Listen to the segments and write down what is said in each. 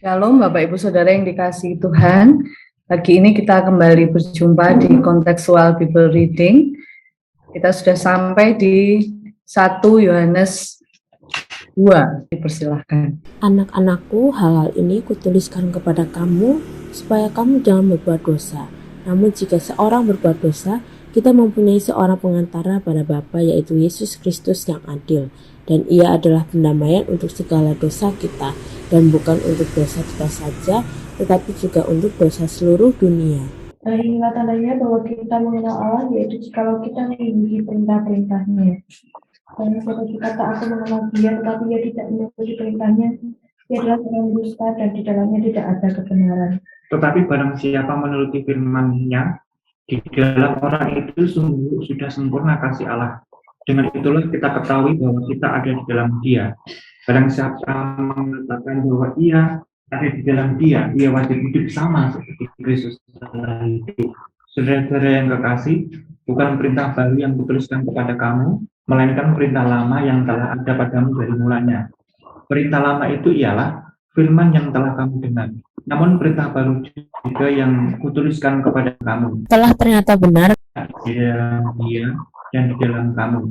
Shalom Bapak Ibu Saudara yang dikasihi Tuhan. Pagi ini kita kembali berjumpa di Contextual Bible Reading. Kita sudah sampai di 1 Yohanes 2. Dipersilahkan. Anak-anakku, hal-hal ini kutuliskan kepada kamu, supaya kamu jangan berbuat dosa. Namun jika seorang berbuat dosa, kita mempunyai seorang pengantara pada Bapa, yaitu Yesus Kristus yang adil. Dan ia adalah pendamaian untuk segala dosa kita, dan bukan untuk dosa kita saja, tetapi juga untuk dosa seluruh dunia. Dan inilah tandanya bahwa kita mengenal Allah, yaitu jikalau kita mengikuti perintah-perintahnya. Karena siapa berkata aku mengenal Dia, tetapi ia tidak mengikuti perintahnya, ia adalah orang dusta dan di dalamnya tidak ada kebenaran. Tetapi barang siapa menuruti firman-Nya, di dalam orang itu sungguh sudah sempurna kasih Allah. Dengan itulah kita ketahui bahwa kita ada di dalam Dia. Barang siapa mengatakan bahwa ia ada di dalam Dia, ia wajib hidup sama seperti Kristus telah hidup. Saudara-saudara yang kekasih, bukan perintah baru yang kutuliskan kepada kamu, melainkan perintah lama yang telah ada padamu dari mulanya. Perintah lama itu ialah firman yang telah kamu dengar. Namun perintah baru juga yang kutuliskan kepada kamu, Telah ternyata benar di dalam Dia dan di dalam kamu.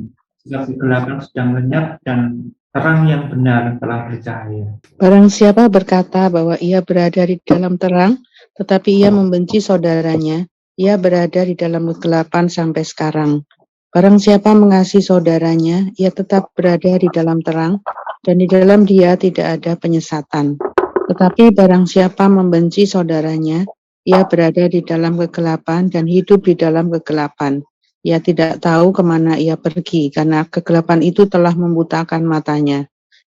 Sebab kegelapan sedang lenyap dan terang yang benar telah bercahaya. Barang siapa berkata bahwa ia berada di dalam terang, tetapi ia membenci saudaranya, ia berada di dalam kegelapan sampai sekarang. Barang siapa mengasihi saudaranya, ia tetap berada di dalam terang, dan di dalam dia tidak ada penyesatan. Tetapi barang siapa membenci saudaranya, ia berada di dalam kegelapan dan hidup di dalam kegelapan. Ia tidak tahu kemana ia pergi, karena kegelapan itu telah membutakan matanya.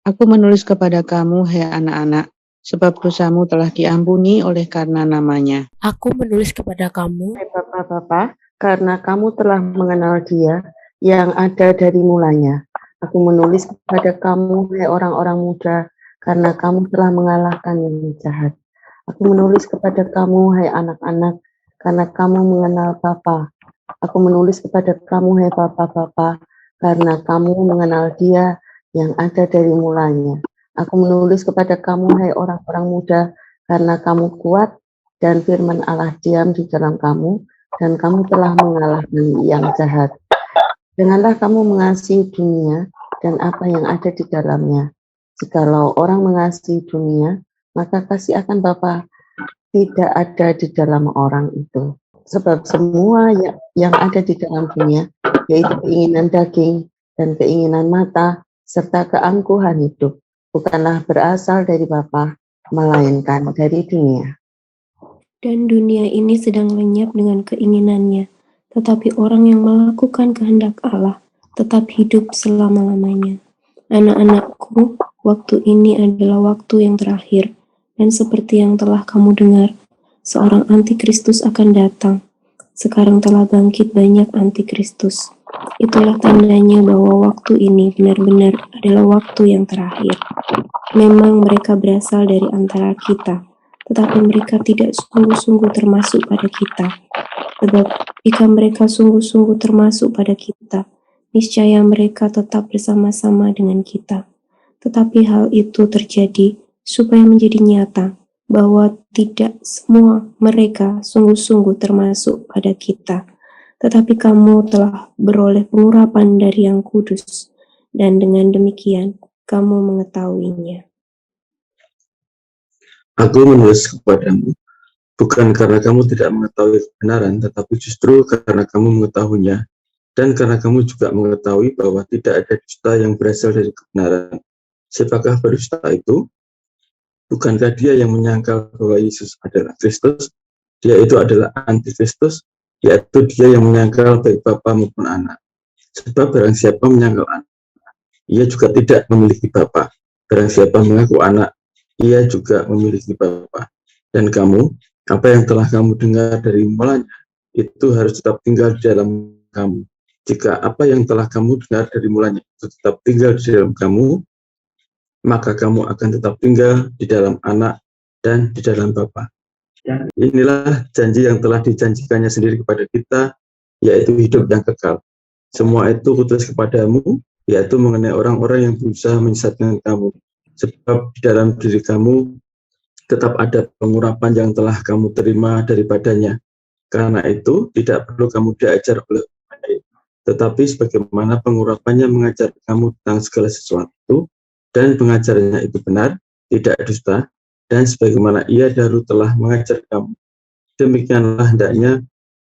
Aku menulis kepada kamu, hai anak-anak, sebab dosamu telah diampuni oleh karena namanya. Aku menulis kepada kamu, Hai Bapak-bapak, karena kamu telah mengenal Dia yang ada dari mulanya. Aku menulis kepada kamu, hai orang-orang muda, karena kamu telah mengalahkan yang jahat. Aku menulis kepada kamu, hai anak-anak, karena kamu mengenal Bapa. Aku menulis kepada kamu, hai bapak-bapak, karena kamu mengenal Dia yang ada dari mulanya. Aku menulis kepada kamu, hai orang-orang muda, karena kamu kuat dan firman Allah diam di dalam kamu, dan kamu telah mengalahkan yang jahat. Janganlah kamu mengasihi dunia dan apa yang ada di dalamnya. Jikalau orang mengasihi dunia, maka kasih akan Bapa tidak ada di dalam orang itu. Sebab semua yang ada di dalam dunia, yaitu keinginan daging dan keinginan mata, serta keangkuhan hidup, bukanlah berasal dari Bapa, melainkan dari dunia. Dan dunia ini sedang lenyap dengan keinginannya, tetapi orang yang melakukan kehendak Allah tetap hidup selama-lamanya. Anak-anakku, waktu ini adalah waktu yang terakhir, dan seperti yang telah kamu dengar, seorang antikristus akan datang. Sekarang telah bangkit banyak antikristus. Itulah tandanya bahwa waktu ini benar-benar adalah waktu yang terakhir. Memang mereka berasal dari antara kita, tetapi mereka tidak sungguh-sungguh termasuk pada kita. Sebab jika mereka sungguh-sungguh termasuk pada kita, niscaya mereka tetap bersama-sama dengan kita. Tetapi hal itu terjadi supaya menjadi nyata bahwa tidak semua mereka sungguh-sungguh termasuk pada kita. Tetapi kamu telah beroleh pengurapan dari Yang Kudus, dan dengan demikian kamu mengetahuinya. Aku menulis kepadamu, bukan karena kamu tidak mengetahui kebenaran, tetapi justru karena kamu mengetahuinya, dan karena kamu juga mengetahui bahwa tidak ada dusta yang berasal dari kebenaran. Siapakah berdusta itu? Bukankah dia yang menyangkal bahwa Yesus adalah Kristus? Dia itu adalah antikristus, yaitu dia yang menyangkal baik Bapa maupun Anak. Sebab barang siapa menyangkal Anak, ia juga tidak memiliki Bapa. Barang siapa mengaku Anak, ia juga memiliki Bapa. Dan kamu, apa yang telah kamu dengar dari mulanya, itu harus tetap tinggal di dalam kamu. Jika apa yang telah kamu dengar dari mulanya itu tetap tinggal di dalam kamu, maka kamu akan tetap tinggal di dalam Anak dan di dalam Bapa. Dan inilah janji yang telah dijanjikannya sendiri kepada kita, yaitu hidup yang kekal. Semua itu kutulis kepadamu, yaitu mengenai orang-orang yang berusaha menyesatkan kamu. Sebab di dalam diri kamu tetap ada pengurapan yang telah kamu terima daripadanya. Karena itu, tidak perlu kamu diajar oleh orang lain, tetapi sebagaimana pengurapannya mengajar kamu tentang segala sesuatu, dan pengajarannya itu benar, tidak dusta, dan sebagaimana ia dahulu telah mengajar kamu. Demikianlah hendaknya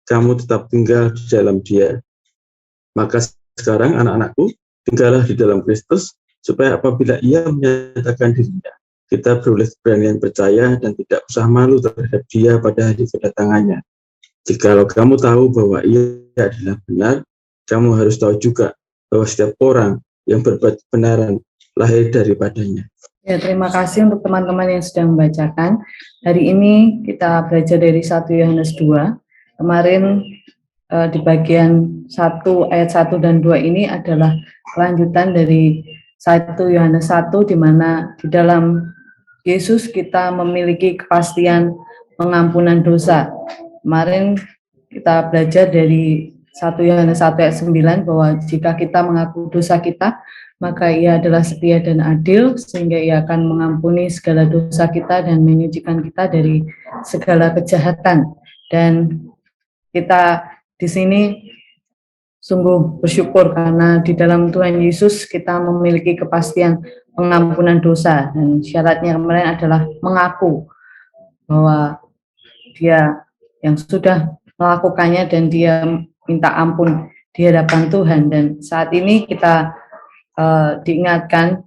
kamu tetap tinggal di dalam Dia. Maka sekarang anak-anakku, tinggallah di dalam Kristus, supaya apabila ia menyatakan dirinya, kita beroleh keberanian percaya dan tidak usah malu terhadap Dia pada hari kedatangannya. Jikalau kamu tahu bahwa ia adalah benar, kamu harus tahu juga bahwa setiap orang yang berbuat kebenaran lahir daripadanya. Ya, terima kasih untuk teman-teman yang sudah membacakan. Hari ini kita belajar dari 1 Yohanes 2. Kemarin di bagian 1 ayat 1 dan 2 ini adalah kelanjutan dari 1 Yohanes 1, di mana di dalam Yesus kita memiliki kepastian pengampunan dosa. Kemarin kita belajar dari 1 Yohanes 1 ayat 9 bahwa jika kita mengaku dosa kita, maka ia adalah setia dan adil sehingga ia akan mengampuni segala dosa kita dan menyucikan kita dari segala kejahatan. Dan kita di sini sungguh bersyukur karena di dalam Tuhan Yesus kita memiliki kepastian pengampunan dosa, dan syaratnya kemarin adalah mengaku bahwa dia yang sudah melakukannya dan dia minta ampun di hadapan Tuhan. Dan saat ini kita diingatkan,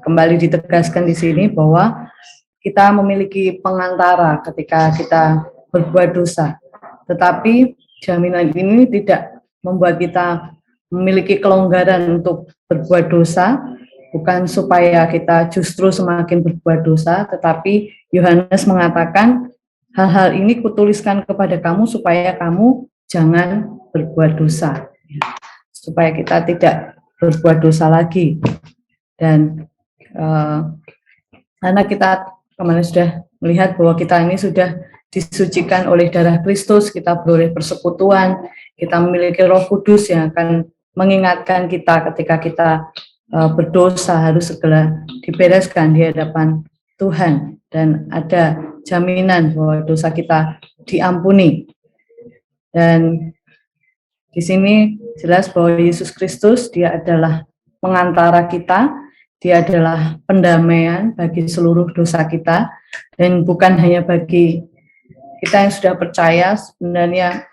kembali ditegaskan di sini bahwa kita memiliki pengantara ketika kita berbuat dosa. Tetapi jaminan ini tidak membuat kita memiliki kelonggaran untuk berbuat dosa, bukan supaya kita justru semakin berbuat dosa, tetapi Yohanes mengatakan, hal-hal ini kutuliskan kepada kamu supaya kamu jangan berbuat dosa, supaya kita tidak berbuat dosa lagi. Dan karena kita kemarin sudah melihat bahwa kita ini sudah disucikan oleh darah Kristus, kita beroleh persekutuan, kita memiliki Roh Kudus yang akan mengingatkan kita ketika kita berdosa harus segera dibereskan di hadapan Tuhan, dan ada jaminan bahwa dosa kita diampuni. Dan di sini jelas bahwa Yesus Kristus, dia adalah pengantara kita, dia adalah pendamaian bagi seluruh dosa kita, dan bukan hanya bagi kita yang sudah percaya, sebenarnya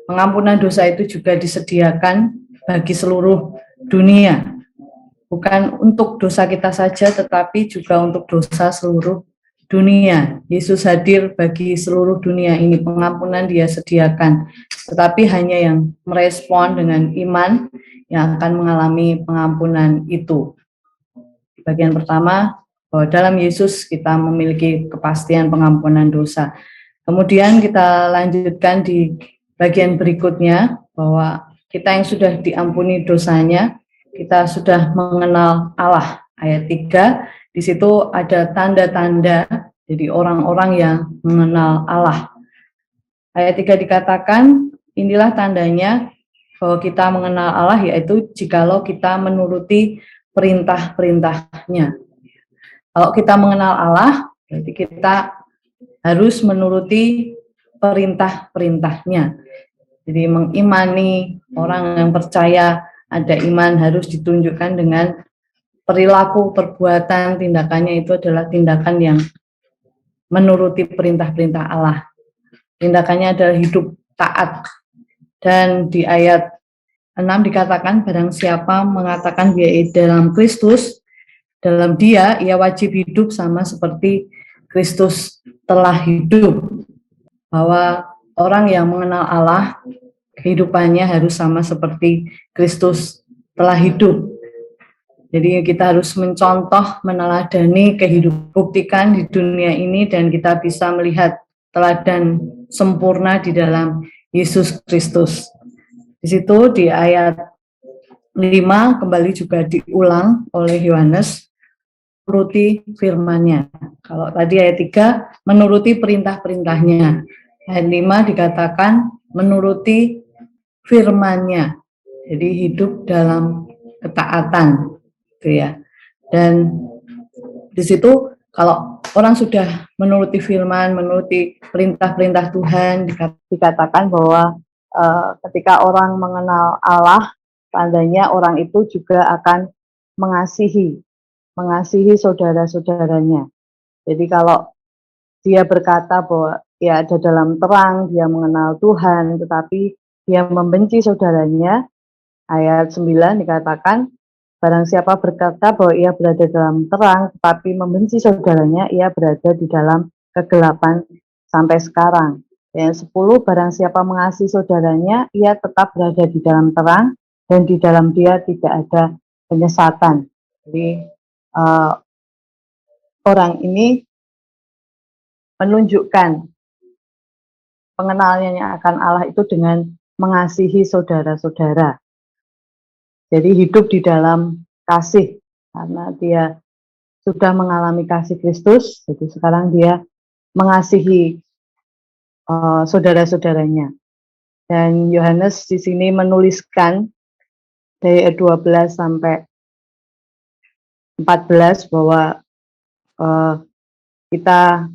pengampunan dosa itu juga disediakan bagi seluruh dunia. Bukan untuk dosa kita saja, tetapi juga untuk dosa seluruh dunia. Yesus hadir bagi seluruh dunia ini, pengampunan dia sediakan. Tetapi hanya yang merespon dengan iman yang akan mengalami pengampunan itu. Bagian pertama, bahwa dalam Yesus kita memiliki kepastian pengampunan dosa. Kemudian kita lanjutkan di bagian berikutnya, bahwa kita yang sudah diampuni dosanya, kita sudah mengenal Allah. Ayat 3, di situ ada tanda-tanda, jadi orang-orang yang mengenal Allah. Ayat 3 dikatakan, inilah tandanya bahwa kita mengenal Allah, yaitu jikalau kita menuruti perintah-perintahnya. Kalau kita mengenal Allah, berarti kita harus menuruti perintah-perintahnya. Jadi mengimani, orang yang percaya ada iman harus ditunjukkan dengan perilaku, perbuatan, tindakannya itu adalah tindakan yang menuruti perintah-perintah Allah. Tindakannya adalah hidup taat. Dan di ayat 6 dikatakan, barang siapa mengatakan dia dalam Kristus, dalam dia, ia wajib hidup sama seperti Kristus telah hidup. Bahwa orang yang mengenal Allah, kehidupannya harus sama seperti Kristus telah hidup. Jadi kita harus mencontoh, meneladani kehidupan, buktikan di dunia ini, dan kita bisa melihat teladan sempurna di dalam Yesus Kristus. Di situ di ayat 5 kembali juga diulang oleh Yohanes, menuruti firman-Nya. Kalau tadi ayat 3 menuruti perintah-perintahnya. Ayat 5 dikatakan menuruti firman-Nya. Jadi hidup dalam ketaatan, gitu ya. Dan di situ kalau orang sudah menuruti firman, menuruti perintah-perintah Tuhan, dikatakan bahwa ketika orang mengenal Allah, tandanya orang itu juga akan mengasihi saudara-saudaranya. Jadi kalau dia berkata bahwa dia ada dalam terang, dia mengenal Tuhan, tetapi dia membenci saudaranya, ayat 9 dikatakan, barang siapa berkata bahwa ia berada dalam terang, tetapi membenci saudaranya, ia berada di dalam kegelapan sampai sekarang. Yang 10, barang siapa mengasihi saudaranya, ia tetap berada di dalam terang, dan di dalam dia tidak ada penyesatan. Jadi orang ini menunjukkan pengenalannya akan Allah itu dengan mengasihi saudara-saudara. Jadi hidup di dalam kasih, karena dia sudah mengalami kasih Kristus, jadi sekarang dia mengasihi saudara-saudaranya. Dan Yohanes di sini menuliskan dari ayat 12 sampai 14 bahwa kita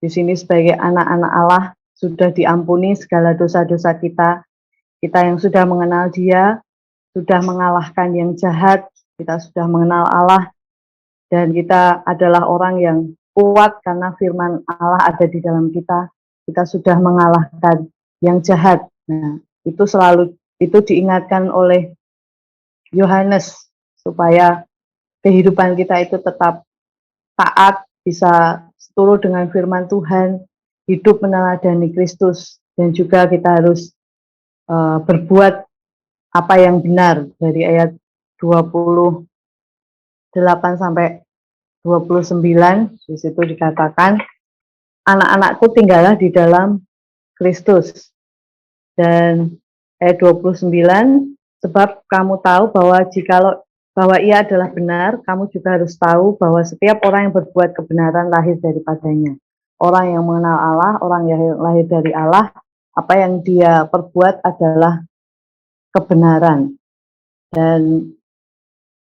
di sini sebagai anak-anak Allah sudah diampuni segala dosa-dosa kita. Kita yang sudah mengenal Dia, sudah mengalahkan yang jahat, kita sudah mengenal Allah, dan kita adalah orang yang kuat karena firman Allah ada di dalam kita. Kita sudah mengalahkan yang jahat. Nah, itu diingatkan oleh Yohanes supaya kehidupan kita itu tetap taat, bisa seturut dengan firman Tuhan, hidup meneladani Kristus, dan juga kita harus berbuat apa yang benar. Dari ayat 28 sampai 29 di situ dikatakan, anak-anakku tinggallah di dalam Kristus. Dan ayat 29, sebab kamu tahu bahwa ia adalah benar, kamu juga harus tahu bahwa setiap orang yang berbuat kebenaran lahir daripadanya. Orang yang mengenal Allah, orang yang lahir dari Allah, apa yang dia perbuat adalah kebenaran. Dan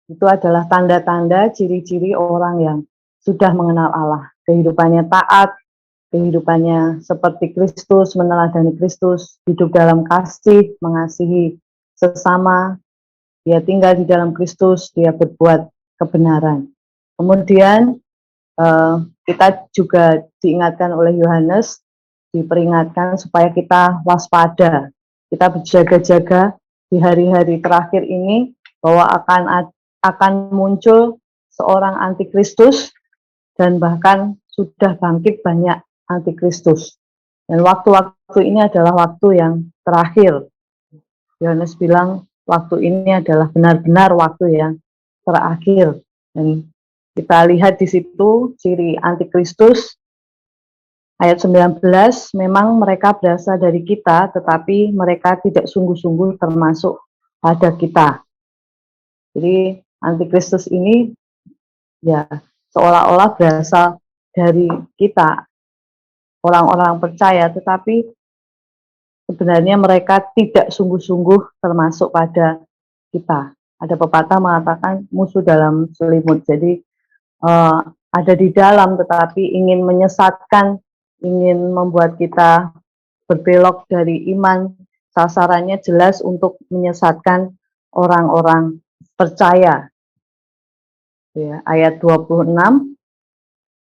itu adalah tanda-tanda, ciri-ciri orang yang sudah mengenal Allah. Kehidupannya taat, kehidupannya seperti Kristus, meneladani Kristus, hidup dalam kasih, mengasihi sesama, dia tinggal di dalam Kristus, dia berbuat kebenaran. Kemudian kita juga diingatkan oleh Yohanes, diperingatkan supaya kita waspada, kita berjaga-jaga di hari-hari terakhir ini, bahwa akan muncul seorang antikristus, dan bahkan sudah bangkit banyak antikristus. Dan waktu-waktu ini adalah waktu yang terakhir. Yohanes bilang waktu ini adalah benar-benar waktu yang terakhir. Dan kita lihat di situ ciri antikristus. Ayat 19, memang mereka berasal dari kita, tetapi mereka tidak sungguh-sungguh termasuk pada kita. Jadi antikristus ini ya seolah-olah berasal dari kita, orang-orang percaya, tetapi sebenarnya mereka tidak sungguh-sungguh termasuk pada kita. Ada pepatah mengatakan musuh dalam selimut. Jadi ada di dalam, tetapi ingin menyesatkan, ingin membuat kita berbelok dari iman. Sasarannya jelas untuk menyesatkan orang-orang percaya. Ya, ayat 26,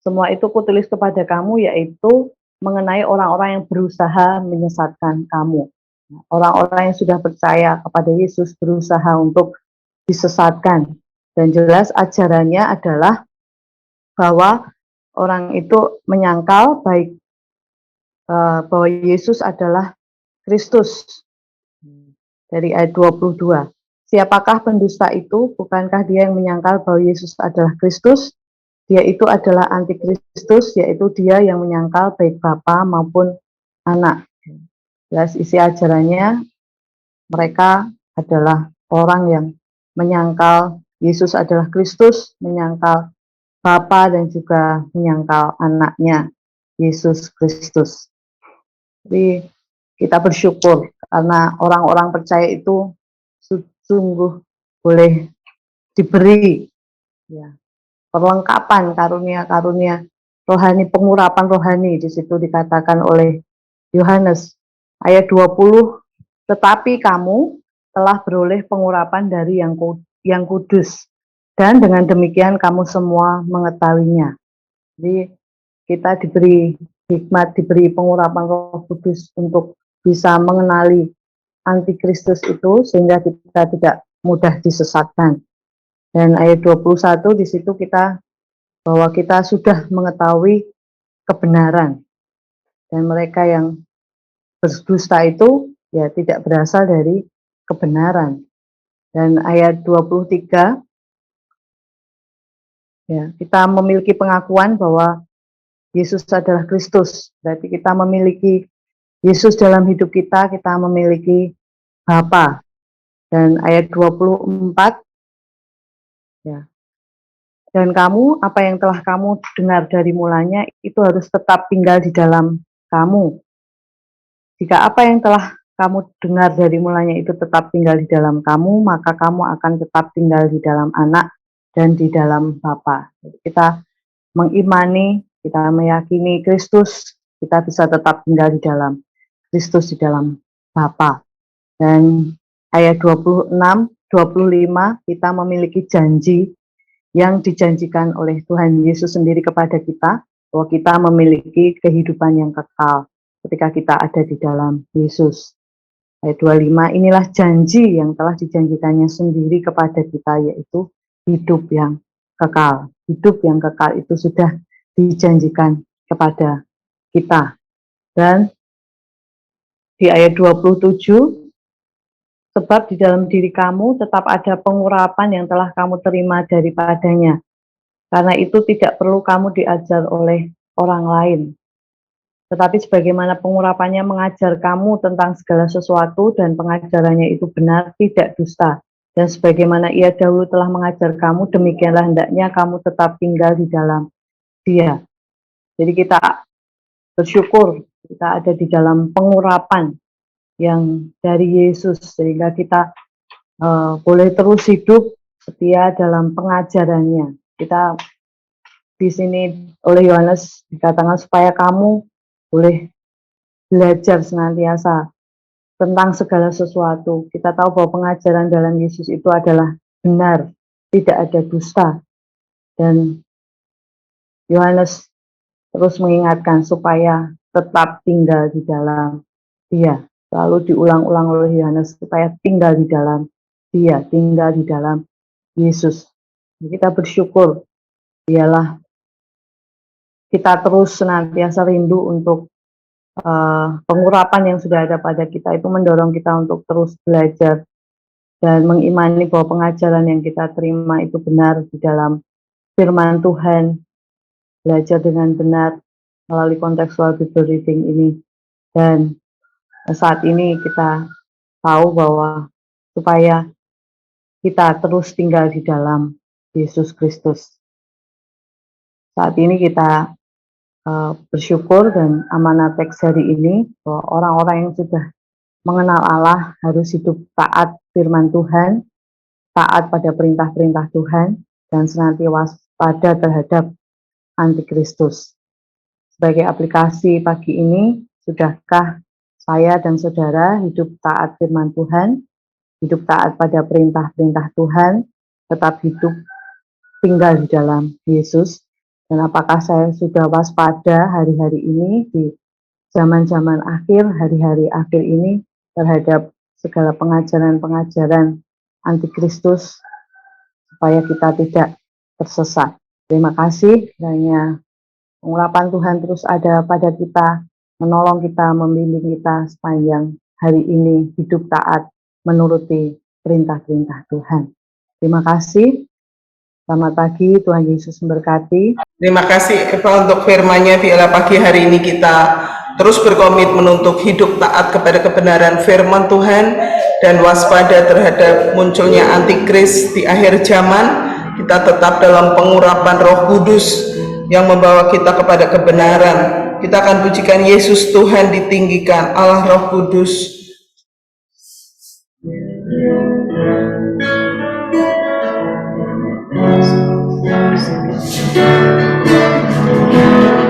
semua itu kutulis kepada kamu, yaitu mengenai orang-orang yang berusaha menyesatkan kamu. Orang-orang yang sudah percaya kepada Yesus berusaha untuk disesatkan. Dan jelas ajarannya adalah bahwa orang itu menyangkal baik bahwa Yesus adalah Kristus. Dari ayat 22, siapakah pendusta itu? Bukankah dia yang menyangkal bahwa Yesus adalah Kristus? Dia itu adalah antikristus, yaitu dia yang menyangkal baik Bapa maupun Anak. Jelas isi ajarannya, mereka adalah orang yang menyangkal Yesus adalah Kristus, menyangkal Bapa, dan juga menyangkal Anaknya, Yesus Kristus. Jadi kita bersyukur karena orang-orang percaya itu sungguh boleh diberi ya perlengkapan karunia-karunia rohani, pengurapan rohani. Di situ dikatakan oleh Yohanes ayat 20, tetapi kamu telah beroleh pengurapan dari yang kudus, dan dengan demikian kamu semua mengetahuinya. Jadi kita diberi hikmat, diberi pengurapan Roh Kudus untuk bisa mengenali antikristus itu sehingga kita tidak mudah disesatkan. Dan ayat 21 di situ bahwa kita sudah mengetahui kebenaran, dan mereka yang berdusta itu ya tidak berasal dari kebenaran. Dan ayat 23 ya, kita memiliki pengakuan bahwa Yesus adalah Kristus. Berarti kita memiliki Yesus dalam hidup kita memiliki Bapa. Dan ayat 24 ya. Dan kamu, apa yang telah kamu dengar dari mulanya itu harus tetap tinggal di dalam kamu. Jika apa yang telah kamu dengar dari mulanya itu tetap tinggal di dalam kamu, maka kamu akan tetap tinggal di dalam Anak dan di dalam Bapa. Kita mengimani, kita meyakini Kristus, kita bisa tetap tinggal di dalam Kristus, di dalam Bapa. Dan ayat 26, 25 kita memiliki janji yang dijanjikan oleh Tuhan Yesus sendiri kepada kita, bahwa kita memiliki kehidupan yang kekal ketika kita ada di dalam Yesus. Ayat 25, inilah janji yang telah dijanjikannya sendiri kepada kita, yaitu hidup yang kekal. Hidup yang kekal itu sudah dijanjikan kepada kita. Dan di ayat 27, sebab di dalam diri kamu tetap ada pengurapan yang telah kamu terima daripadanya. Karena itu tidak perlu kamu diajar oleh orang lain. Tetapi sebagaimana pengurapannya mengajar kamu tentang segala sesuatu dan pengajarannya itu benar, tidak dusta. Dan sebagaimana ia dahulu telah mengajar kamu, demikianlah hendaknya kamu tetap tinggal di dalam Dia. Jadi kita bersyukur kita ada di dalam pengurapan yang dari Yesus, sehingga kita boleh terus hidup setia dalam pengajarannya. Kita di sini oleh Yohanes dikatakan supaya kamu boleh belajar senantiasa tentang segala sesuatu. Kita tahu bahwa pengajaran dalam Yesus itu adalah benar, tidak ada dusta. Dan Yohanes terus mengingatkan supaya tetap tinggal di dalam Dia. Lalu diulang-ulang oleh Yohanes supaya tinggal di dalam Dia, tinggal di dalam Yesus. Kita bersyukur, dialah kita terus senantiasa rindu untuk pengurapan yang sudah ada pada kita, itu mendorong kita untuk terus belajar dan mengimani bahwa pengajaran yang kita terima itu benar di dalam firman Tuhan, belajar dengan benar melalui contextual Bible reading ini. Dan saat ini kita tahu bahwa supaya kita terus tinggal di dalam Yesus Kristus. Saat ini kita bersyukur dan amanat teks hari ini bahwa orang-orang yang sudah mengenal Allah harus hidup taat firman Tuhan, taat pada perintah-perintah Tuhan, dan senantiasa waspada terhadap antikristus. Sebagai aplikasi pagi ini, sudahkah saya dan saudara hidup taat firman Tuhan, hidup taat pada perintah-perintah Tuhan, tetap hidup tinggal di dalam Yesus? Dan apakah saya sudah waspada hari-hari ini, di zaman-zaman akhir, hari-hari akhir ini, terhadap segala pengajaran-pengajaran antikristus, supaya kita tidak tersesat. Terima kasih, kiranya pengurapan Tuhan terus ada pada kita, menolong kita, membimbing kita sepanjang hari ini, hidup taat, menuruti perintah-perintah Tuhan. Terima kasih. Selamat pagi, Tuhan Yesus memberkati. Terima kasih Eva untuk firman-Nya. Biarlah pagi hari ini kita terus berkomitmen untuk hidup taat kepada kebenaran firman Tuhan dan waspada terhadap munculnya antikris di akhir zaman. Kita tetap dalam pengurapan Roh Kudus yang membawa kita kepada kebenaran. Kita akan pujikan Yesus Tuhan ditinggikan, Allah Roh Kudus. Thank you.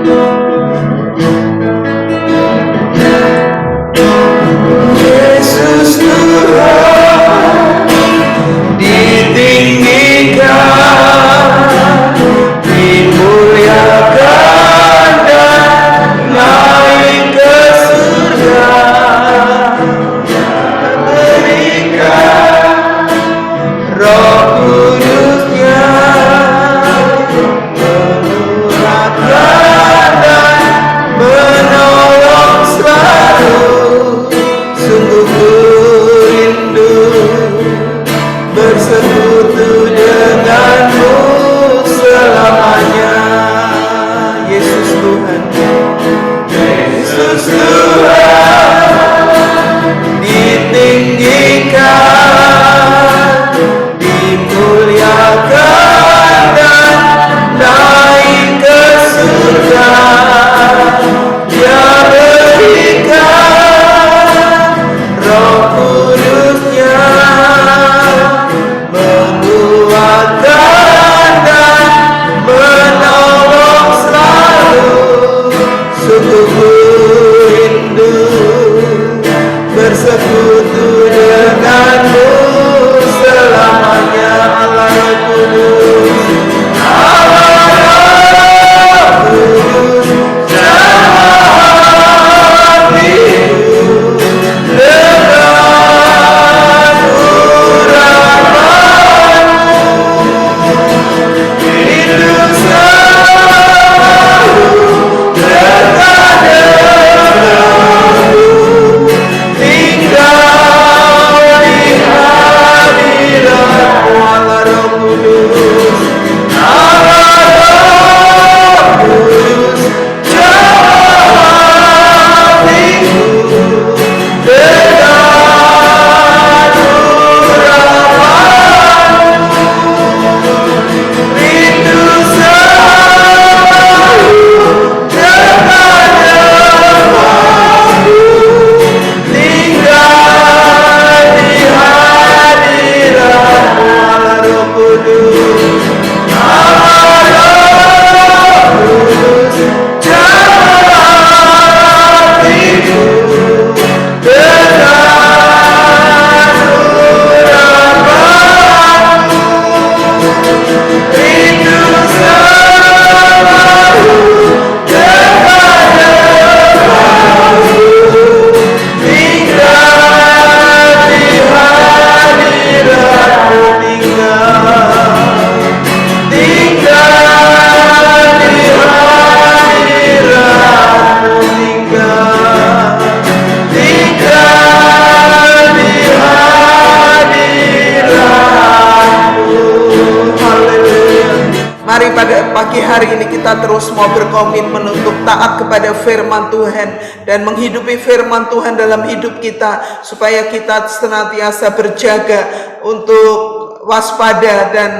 mau berkomitmen untuk taat kepada firman Tuhan dan menghidupi firman Tuhan dalam hidup kita, supaya kita senantiasa berjaga untuk waspada dan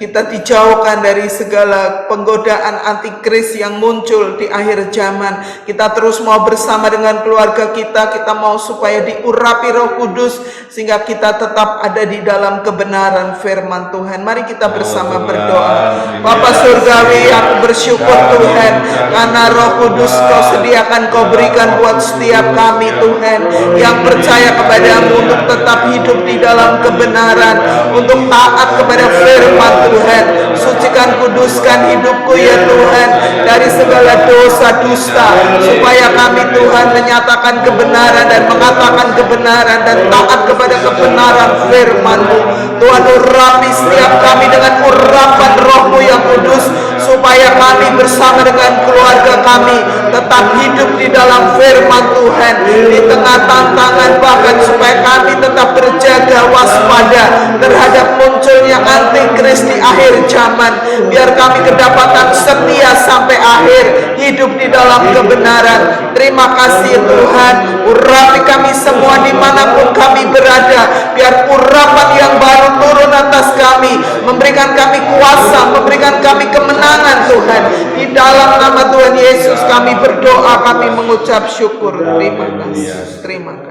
kita dijauhkan dari segala penggodaan antikris yang muncul di akhir zaman. Kita terus mau bersama dengan keluarga kita mau supaya diurapi Roh Kudus sehingga kita tetap ada di dalam kebenaran firman Tuhan. Mari kita bersama berdoa. Bapa Surgawi, aku bersyukur Tuhan karena Roh Kudus Kau sediakan, Kau berikan buat setiap kami Tuhan yang percaya kepadamu untuk tetap hidup di dalam kebenaran, untuk taat kepada firman Tuhan. Sucikan, kuduskan hidupku ya Tuhan dari segala dosa dusta, supaya kami Tuhan menyatakan kebenaran dan mengatakan kebenaran dan taat kepada kebenaran firman-Mu. Tuhan, urapi setiap kami dengan urapan Roh-Mu yang kudus, supaya kami bersama dengan keluarga kami tetap hidup di dalam firman Tuhan di tengah tantangan, bahkan supaya kami tetap berjaga waspada terhadap munculnya antikris di akhir zaman. Biar kami kedapatan setia sampai akhir, hidup di dalam kebenaran. Terima kasih Tuhan, urapi kami semua dimanapun kami berada. Biar urapan yang baru turun atas kami, memberikan kami kuasa, memberikan kami kemenangan Tuhan. Di dalam nama Tuhan Yesus kami berdoa, kami mengucap syukur. Terima kasih. Terima kasih.